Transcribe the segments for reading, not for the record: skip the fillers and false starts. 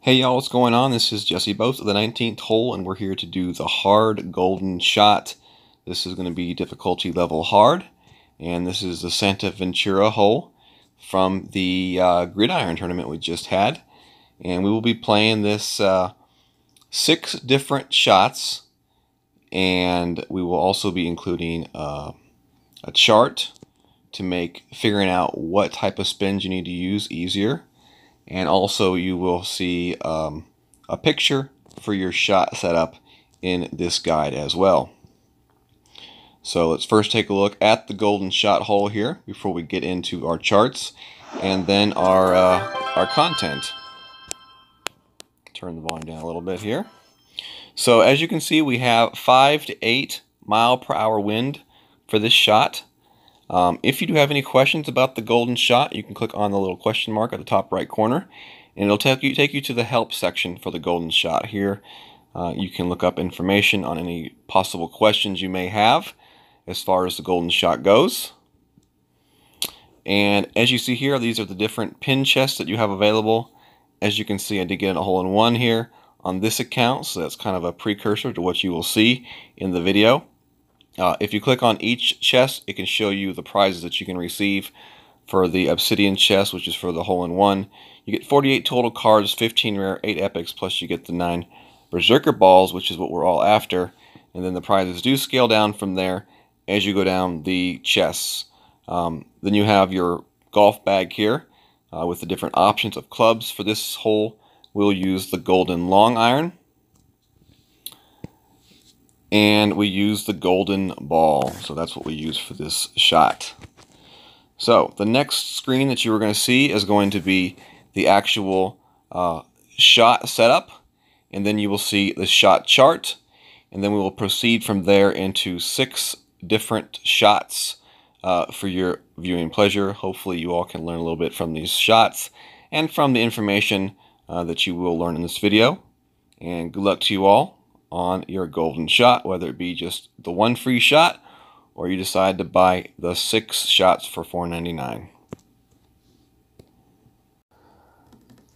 Hey y'all, what's going on? This is Jesse Boats of the 19th hole, and we're here to do the hard golden shot. This is going to be difficulty level hard, and this is the Santa Ventura hole from the Gridiron tournament we just had. And we will be playing this 6 different shots, and we will also be including a chart to make figuring out what type of spins you need to use easier. And also you will see a picture for your shot setup in this guide as well. So let's first take a look at the golden shot hole here before we get into our charts and then our content. Turn the volume down a little bit here. So as you can see, we have 5 to 8 mile per hour wind for this shot. If you do have any questions about the golden shot, you can click on the little question mark at the top right corner, and it'll take you to the help section for the golden shot here. You can look up information on any possible questions you may have as far as the golden shot goes. And as you see here, these are the different pin chests that you have available. As you can see, I did get a hole-in-one here on this account, so that's kind of a precursor to what you will see in the video. If you click on each chest, it can show you the prizes that you can receive. For the obsidian chest, which is for the hole-in-one, you get 48 total cards, 15 rare, 8 epics, plus you get the 9 berserker balls, which is what we're all after. And then the prizes do scale down from there as you go down the chests. Then you have your golf bag here with the different options of clubs. For this hole, we'll use the golden long iron. And we use the golden ball, so that's what we use for this shot. So the next screen that you are going to see is going to be the actual shot setup, and then you will see the shot chart, and then we will proceed from there into 6 different shots for your viewing pleasure. Hopefully you all can learn a little bit from these shots and from the information that you will learn in this video. And good luck to you all on your golden shot, whether it be just the one free shot or you decide to buy the 6 shots for $4.99.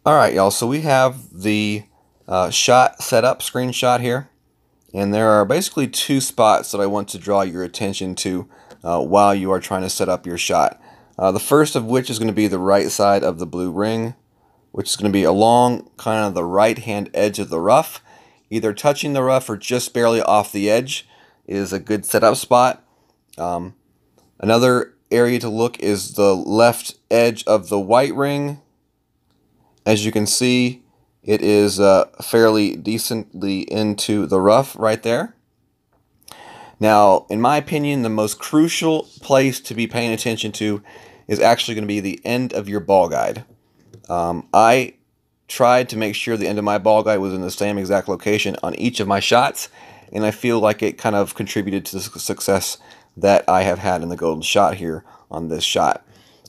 Alright y'all, so we have the shot setup screenshot here, and there are basically 2 spots that I want to draw your attention to while you are trying to set up your shot. The first of which is going to be the right side of the blue ring, which is going to be along kind of the right hand edge of the rough. Either touching the rough or just barely off the edge is a good setup spot. Another area to look is the left edge of the white ring. As you can see, it is fairly decently into the rough right there. Now, in my opinion, the most crucial place to be paying attention to is actually going to be the end of your ball guide. I tried to make sure the end of my ball guide was in the same exact location on each of my shots, and I feel like it kind of contributed to the success that I have had in the golden shot here on this shot.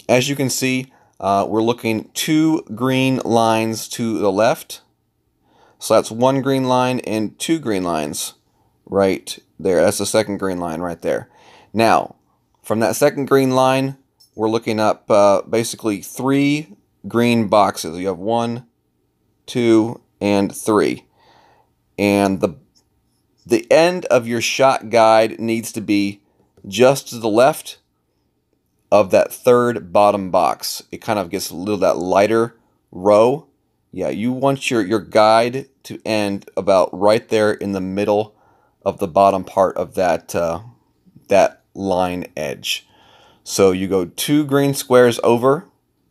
As you can see, we're looking 2 green lines to the left, so that's 1 green line and 2 green lines right there. That's the second green line right there. Now, from that second green line, we're looking up basically 3 green boxes. You have 1, 2, and 3. And the end of your shot guide needs to be just to the left of that third bottom box. It kind of gets a little that lighter row. Yeah, you want your guide to end about right there in the middle of the bottom part of that that line edge. So you go 2 green squares over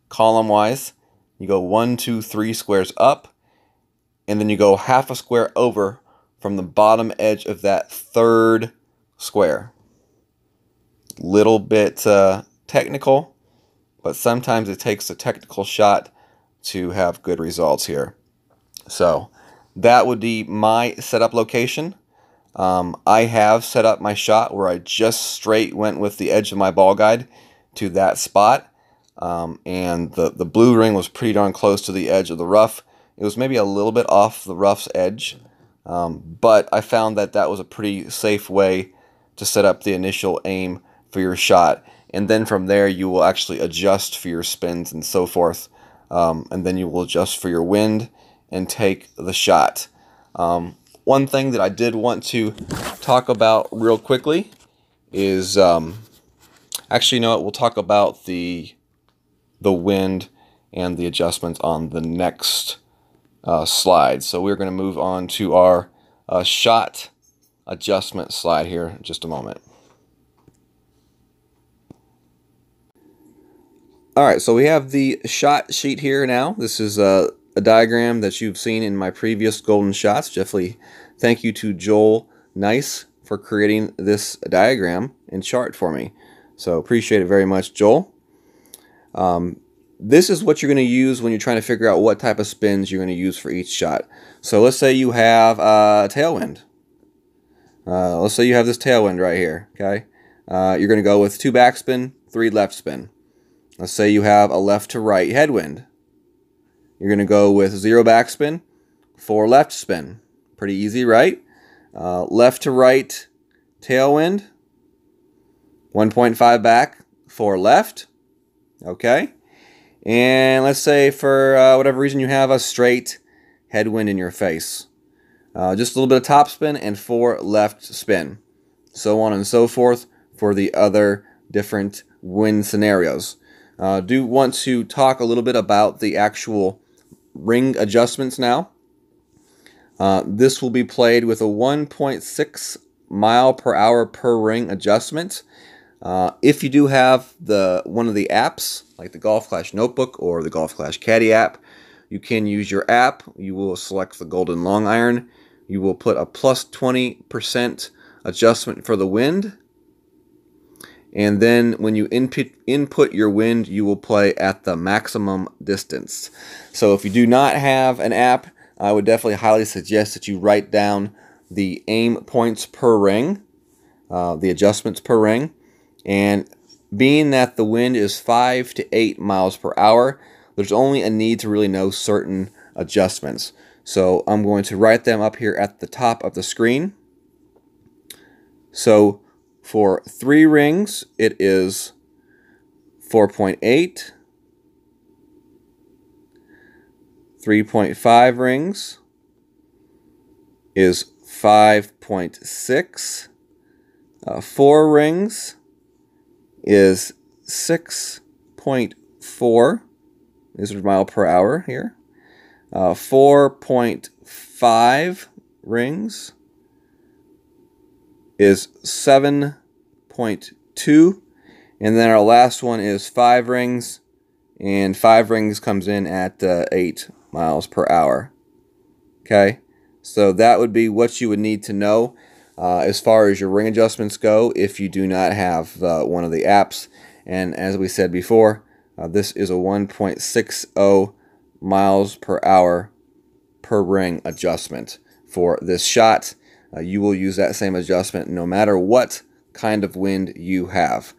column wise. You go 1, 2, 3 squares up, and then you go half a square over from the bottom edge of that third square. Little bit technical, but sometimes it takes a technical shot to have good results here. So that would be my setup location. I have set up my shot where I just straight went with the edge of my ball guide to that spot. And the blue ring was pretty darn close to the edge of the rough. It was maybe a little bit off the rough's edge, but I found that that was a pretty safe way to set up the initial aim for your shot. And then from there, you will actually adjust for your spins and so forth. And then you will adjust for your wind and take the shot. One thing that I did want to talk about real quickly is, actually, you know what, we'll talk about the wind and the adjustments on the next slide. So we're going to move on to our shot adjustment slide here in just a moment. Alright, so we have the shot sheet here now. This is a diagram that you've seen in my previous golden shots. Definitely thank you to Joel Nice for creating this diagram and chart for me. So appreciate it very much, Joel. This is what you're going to use when you're trying to figure out what type of spins you're going to use for each shot. So let's say you have a tailwind. Let's say you have this tailwind right here. Okay, you're going to go with 2 backspin, 3 left spin. Let's say you have a left to right headwind. You're going to go with 0 backspin, 4 left spin. Pretty easy, right? Left to right tailwind, 1.5 back, 4 left. Okay. And let's say for whatever reason you have a straight headwind in your face. Just a little bit of top spin and 4 left spin. So on and so forth for the other different wind scenarios. Do want to talk a little bit about the actual ring adjustments now. This will be played with a 1.6 mile per hour per ring adjustment. If you do have one of the apps, like the Golf Clash Notebook or the Golf Clash Caddy app, you can use your app. You will select the golden long iron. You will put a plus 20% adjustment for the wind. And then when you input your wind, you will play at the maximum distance. So if you do not have an app, I would definitely highly suggest that you write down the aim points per ring, the adjustments per ring. And being that the wind is 5 to 8 miles per hour, there's only a need to really know certain adjustments. So I'm going to write them up here at the top of the screen. So for 3 rings, it is 4.8. 3.5 rings is 5.6. 4 rings is 6.4. These are mile per hour here. 4.5 rings is 7.2. And then our last one is 5 rings. And 5 rings comes in at 8 miles per hour. Okay, so that would be what you would need to know as far as your ring adjustments go if you do not have one of the apps. And as we said before, this is a 1.60 miles per hour per ring adjustment for this shot. You will use that same adjustment no matter what kind of wind you have.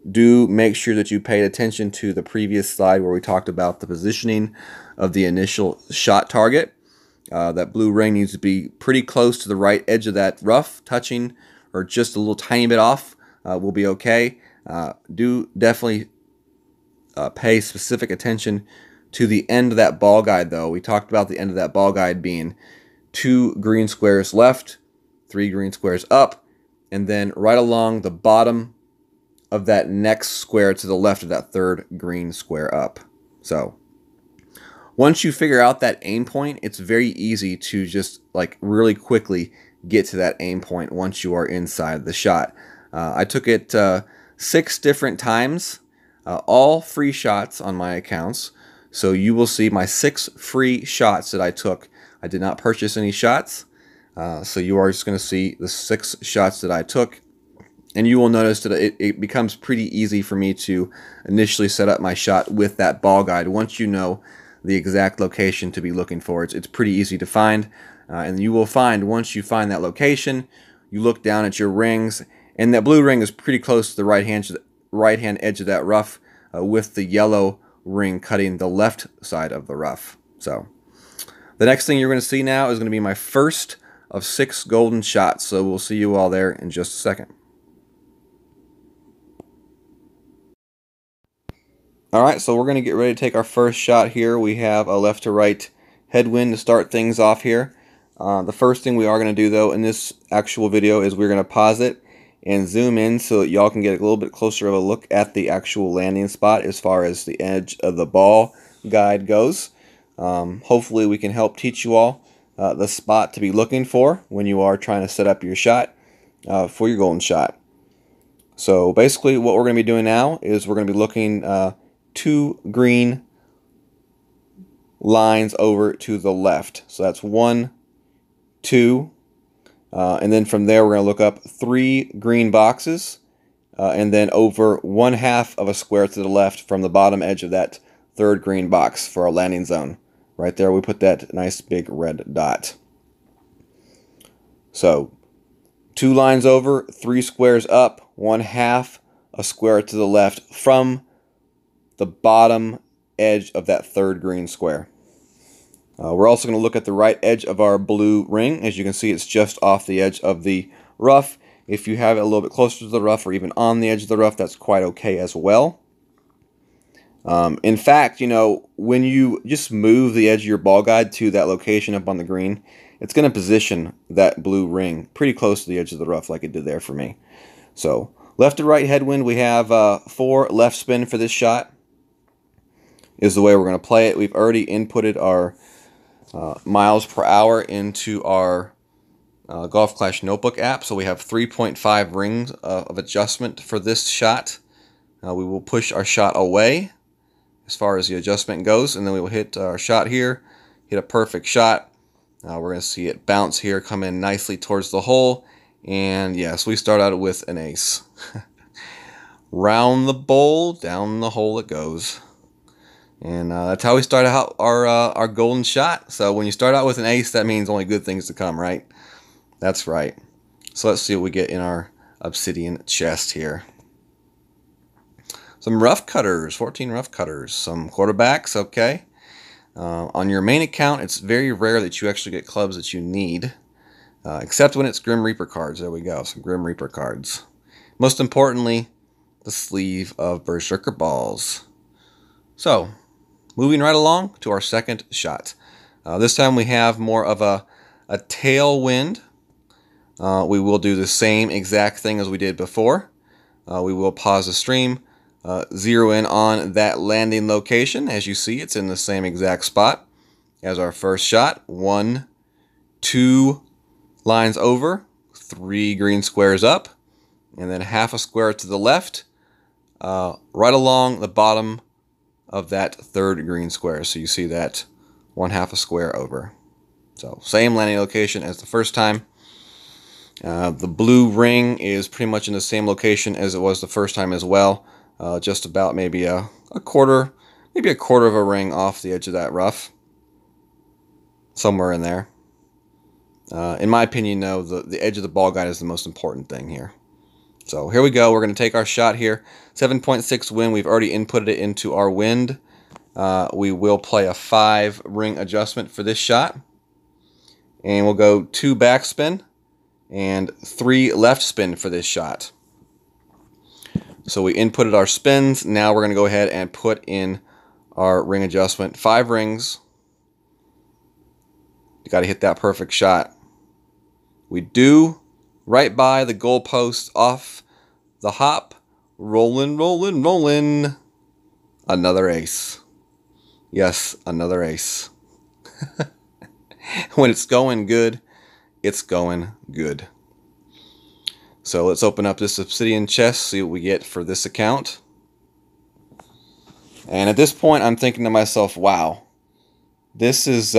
Do make sure that you paid attention to the previous slide where we talked about the positioning of the initial shot target. That blue ring needs to be pretty close to the right edge of that rough, touching or just a little tiny bit off will be okay. Do definitely pay specific attention to the end of that ball guide, though. We talked about the end of that ball guide being 2 green squares left, 3 green squares up, and then right along the bottom of that next square to the left of that 3rd green square up. So once you figure out that aim point, it's very easy to just like really quickly get to that aim point once you are inside the shot. I took it 6 different times, all free shots on my accounts. So you will see my 6 free shots that I took. I did not purchase any shots. So you are just going to see the 6 shots that I took. And you will notice that it becomes pretty easy for me to initially set up my shot with that ball guide. Once you know the exact location to be looking for, it's pretty easy to find. And you will find, once you find that location, you look down at your rings, and that blue ring is pretty close to the right-hand edge of that rough, with the yellow ring cutting the left side of the rough. So the next thing you're going to see now is going to be my first of 6 golden shots. So we'll see you all there in just a second. Alright, so we're going to get ready to take our first shot here. We have a left to right headwind to start things off here. The first thing we are going to do though in this actual video is we're going to pause it and zoom in so that y'all can get a little bit closer of a look at the actual landing spot as far as the edge of the ball guide goes. Hopefully we can help teach you all the spot to be looking for when you are trying to set up your shot for your golden shot. So basically what we're going to be doing now is we're going to be looking 2 green lines over to the left. So that's 1, 2, and then from there we're going to look up 3 green boxes, and then over 1/2 of a square to the left from the bottom edge of that 3rd green box for our landing zone. Right there we put that nice big red dot. So 2 lines over, 3 squares up, 1/2 a square to the left from the bottom edge of that 3rd green square. We're also going to look at the right edge of our blue ring. As you can see, it's just off the edge of the rough. If you have it a little bit closer to the rough or even on the edge of the rough, that's quite okay as well. In fact, you know, when you just move the edge of your ball guide to that location up on the green, it's going to position that blue ring pretty close to the edge of the rough like it did there for me. So left to right headwind, we have 4 left spin for this shot is the way we're going to play it. We've already inputted our miles per hour into our Golf Clash Notebook app, so we have 3.5 rings of adjustment for this shot. We will push our shot away as far as the adjustment goes, and then we will hit our shot here, hit a perfect shot. We're going to see it bounce here, come in nicely towards the hole, and yes, we start out with an ace. Round the bowl, down the hole it goes. And that's how we start out our golden shot. So when you start out with an ace, that means only good things to come, right? That's right. So let's see what we get in our obsidian chest here. Some rough cutters, 14 rough cutters. Some quarterbacks, okay. On your main account, it's very rare that you actually get clubs that you need. Except when it's Grim Reaper cards. There we go, some Grim Reaper cards. Most importantly, the sleeve of Berserker balls. So, moving right along to our second shot. This time we have more of a tailwind. We will do the same exact thing as we did before. We will pause the stream, zero in on that landing location. As you see, it's in the same exact spot as our first shot. 1, 2 lines over, 3 green squares up, and then 1/2 a square to the left, right along the bottom of that 3rd green square. So you see that 1/2 a square over. So same landing location as the first time. The blue ring is pretty much in the same location as it was the first time as well. Just about maybe a quarter of a ring off the edge of that rough. Somewhere in there. In my opinion, though, the edge of the ball guide is the most important thing here. So here we go. We're going to take our shot here. 7.6 wind. We've already inputted it into our wind. We will play a 5 ring adjustment for this shot. And we'll go 2 backspin and 3 left spin for this shot. So we inputted our spins. Now we're going to go ahead and put in our ring adjustment. 5 rings. You got to hit that perfect shot. We do right by the goalpost off the hop. Rolling, rolling, rolling. Another ace. Yes, another ace. When it's going good, it's going good. So let's open up this obsidian chest, see what we get for this account. And at this point, I'm thinking to myself, wow, this is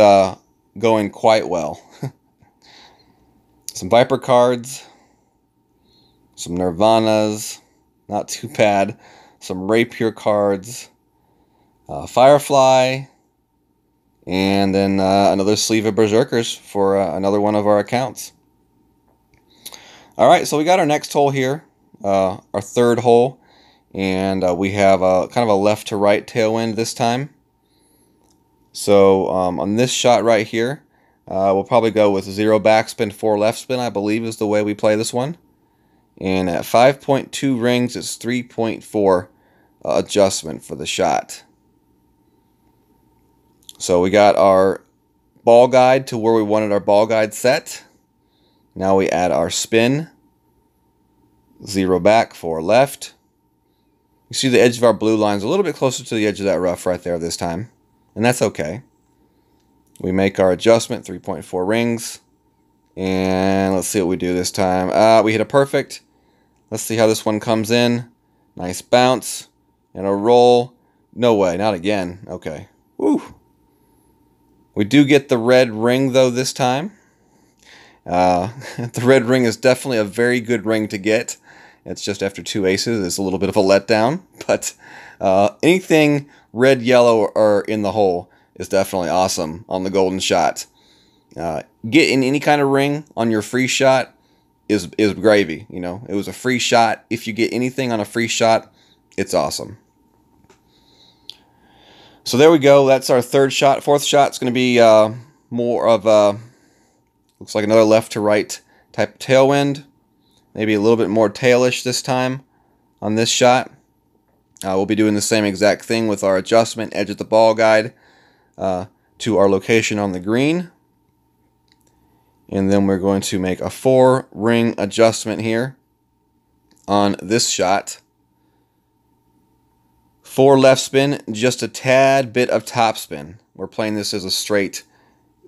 going quite well. Some Viper cards, some Nirvanas, not too bad, some Rapier cards, Firefly, and then another sleeve of Berserkers for another one of our accounts. Alright, so we got our next hole here, our 3rd hole, and we have kind of a left to right tailwind this time. So on this shot right here, we'll probably go with 0 backspin, 4 left spin, I believe is the way we play this one. And at 5.2 rings, it's 3.4 adjustment for the shot. So we got our ball guide to where we wanted our ball guide set. Now we add our spin. 0 back, 4 left. You see the edge of our blue line's a little bit closer to the edge of that rough right there this time. And that's okay. We make our adjustment, 3.4 rings. And let's see what we do this time. We hit a perfect. Let's see how this one comes in. Nice bounce. And a roll. No way, not again. Okay. Woo. We do get the red ring, though, this time. The red ring is definitely a very good ring to get. It's just after 2 aces. It's a little bit of a letdown. But anything red, yellow, or in the hole is definitely awesome on the golden shot. Getting any kind of ring on your free shot is gravy. You know, it was a free shot. If you get anything on a free shot, it's awesome. So there we go. That's our third shot. Fourth shot's going to be more of a, looks like another left to right type of tailwind. Maybe a little bit more tailish this time on this shot. We'll be doing the same exact thing with our adjustment, edge of the ball guide to our location on the green. And then we're going to make a 4-ring adjustment here on this shot. 4 left spin, just a tad bit of top spin. We're playing this as a straight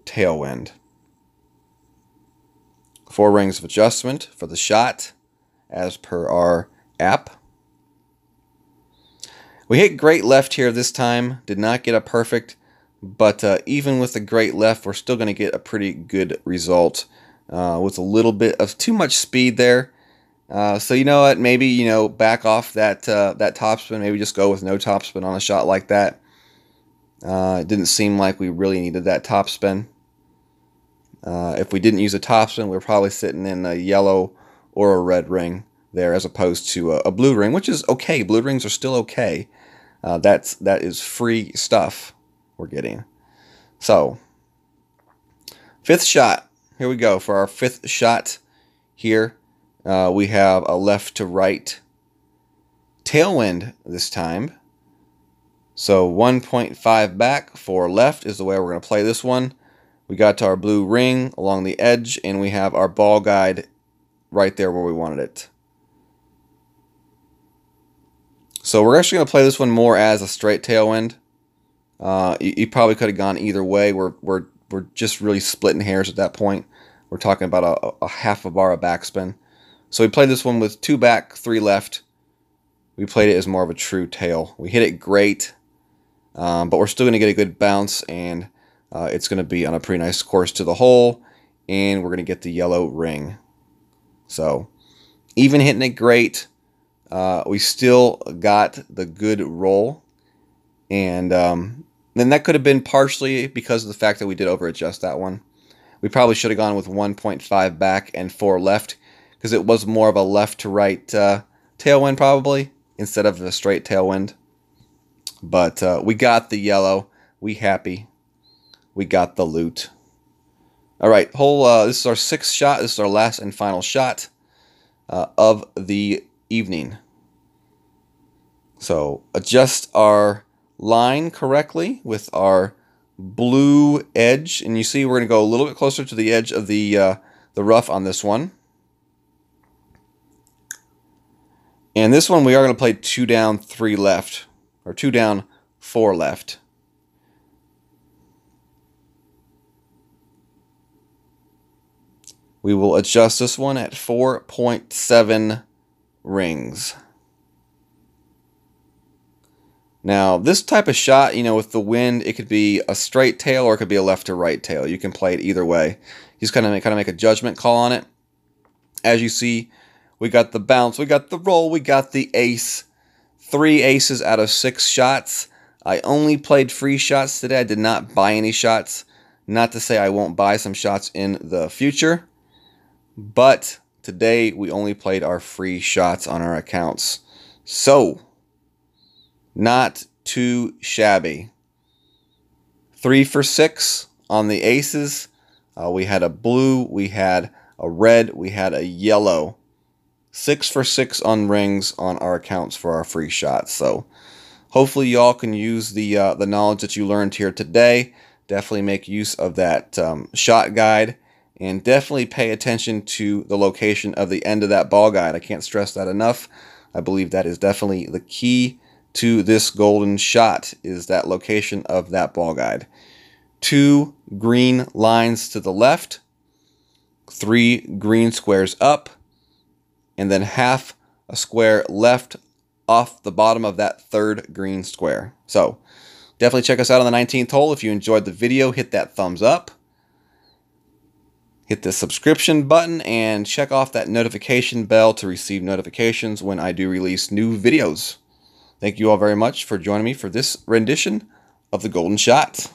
tailwind. 4 rings of adjustment for the shot as per our app. We hit great left here this time. Did not get a perfect, but even with the great left, we're still going to get a pretty good result with a little bit of too much speed there. So you know what? Maybe, you know, back off that that topspin. Maybe just go with no topspin on a shot like that. It didn't seem like we really needed that topspin. If we didn't use a topspin, we're probably sitting in a yellow or a red ring there, as opposed to a blue ring, which is okay. Blue rings are still okay. That is free stuff we're getting. So, 5th shot. Here we go for our 5th shot. Here we have a left to right tailwind this time. So 1.5 back, 4 left is the way we're going to play this one. We got to our blue ring along the edge, and we have our ball guide right there where we wanted it. So we're actually going to play this one more as a straight tailwind. You probably could have gone either way. We're just really splitting hairs at that point. We're talking about a half a bar of backspin. So we played this one with 2 back, 3 left. We played it as more of a true tail. We hit it great, but we're still going to get a good bounce, and it's going to be on a pretty nice course to the hole, and we're going to get the yellow ring. So even hitting it great, we still got the good roll, and then that could have been partially because of the fact that we did over-adjust that one. We probably should have gone with 1.5 back and 4 left, because it was more of a left to right tailwind probably, instead of a straight tailwind. But we got the yellow. We happy. We got the loot. All right, this is our 6th shot. This is our last and final shot of the evening. So adjust our line correctly with our blue edge, and you see we're going to go a little bit closer to the edge of the rough on this one. And this one we are going to play 2 down, 3 left, or 2 down, 4 left. We will adjust this one at 4.7 rings. Now, this type of shot, you know, with the wind, it could be a straight tail or it could be a left to right tail. You can play it either way. You just kind of make a judgment call on it. As you see, we got the bounce, we got the roll, we got the ace. 3 aces out of 6 shots. I only played free shots today. I did not buy any shots. Not to say I won't buy some shots in the future, but today we only played our free shots on our accounts. So, not too shabby. 3 for 6 on the aces. We had a blue, we had a red, we had a yellow. 6 for 6 on rings on our accounts for our free shots. So hopefully y'all can use the knowledge that you learned here today definitely make use of that shot guide, and definitely pay attention to the location of the end of that ball guide. I can't stress that enough. I believe that is definitely the key to this golden shot, is that location of that ball guide. 2 green lines to the left, 3 green squares up, and then half a square left off the bottom of that 3rd green square. So definitely check us out on the 19th hole. If you enjoyed the video, hit that thumbs up, hit the subscription button, and check off that notification bell to receive notifications when I do release new videos. Thank you all very much for joining me for this rendition of the Golden Shot.